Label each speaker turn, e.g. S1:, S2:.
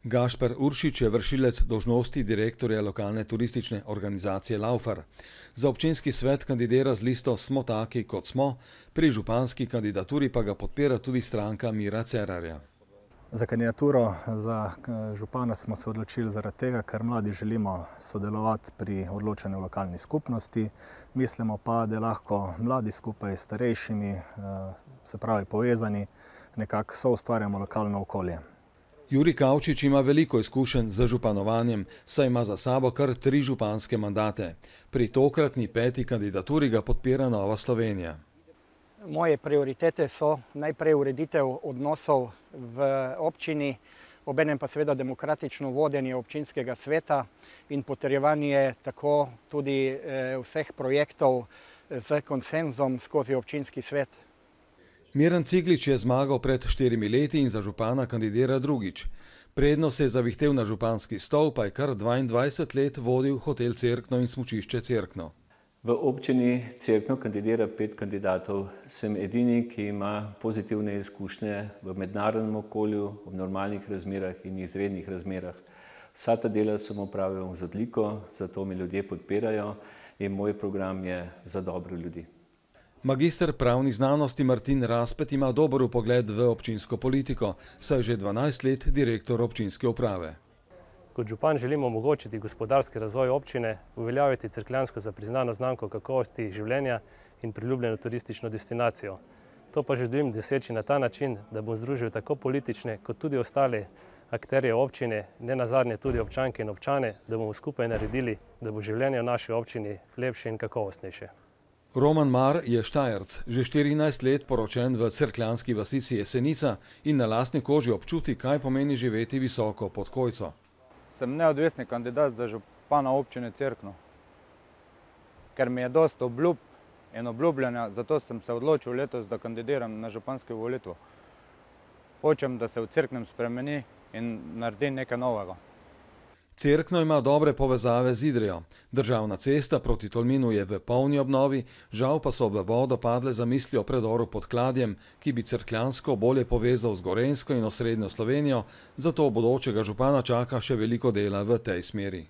S1: Gašper Uršič je vršilec dolžnosti direktorja lokalne turistične organizacije Laufar. Za občinski svet kandidira z listo Smo taki, kot smo, pri županski kandidaturi pa ga podpira tudi stranka Mira Cerarja.
S2: Za kandidaturo za župana smo se odločili zaradi tega, ker mladi želimo sodelovati pri odločanju v lokalni skupnosti. Mislimo pa, da lahko mladi skupaj s starejšimi, se pravi povezani, nekako soustvarjamo lokalno okolje.
S1: Jurij Kavčič ima veliko izkušenj z županovanjem, saj ima za sabo kar 3 županske mandate. Pri tokratni 5. kandidaturi ga podpira Nova Slovenija.
S3: Moje prioritete so najprej ureditev odnosov v občini, obenem pa seveda demokratično vodenje občinskega sveta in potrjevanje tako tudi vseh projektov z konsenzom skozi občinski svet.
S1: Miran Ciglič je zmagal pred 4 leti in za župana kandidira drugič. Predno se je zavihtel na županski stol, pa je kar 22 let vodil hotel Cerkno in smučišče Cerkno.
S4: V občini Cerkno kandidira 5 kandidatov. Sem edini, ki ima pozitivne izkušnje v mednarodnem okolju, v normalnih razmerah in izrednih razmerah. Vsa ta dela sem opravil z odliko, zato me ljudje podpirajo in moj program je za dobro ljudi.
S1: Magister pravnih znanosti Martin Raspet ima dober vpogled v občinsko politiko, saj je že 12 let direktor občinske uprave.
S5: Kot župan želimo omogočiti gospodarski razvoj občine, uveljaviti cerkljansko za priznano znamko kakovosti življenja in priljubljeno turistično destinacijo. To pa želim doseči na ta način, da bom združil tako politične kot tudi ostale akterje občine, ne nazadnje tudi občanke in občane, da bomo skupaj naredili, da bo življenje v naši občini lepše in kakovostnejše.
S1: Roman Mar je Štajerc, že 14 let poročen v cerkljanski vasici Jesenica in na lastni koži občuti, kaj pomeni živeti visoko pod Kojco.
S6: Sem neodvisni kandidat za župana občine Cerkno, ker mi je dosti obljub in obljubljanja, zato sem se odločil letos, da kandidiram na županske volitve. Hočem, da se v Cerknem spremeni in naredi nekaj novega.
S1: Cerkno ima dobre povezave z Idrijo. Državna cesta proti Tolminu je v polni obnovi, žal pa so v vodo padle zamisli o predoru pod Kladjem, ki bi cerkljansko bolje povezal z Gorenjsko in osrednjo Slovenijo, zato bodočega župana čaka še veliko dela v tej smeri.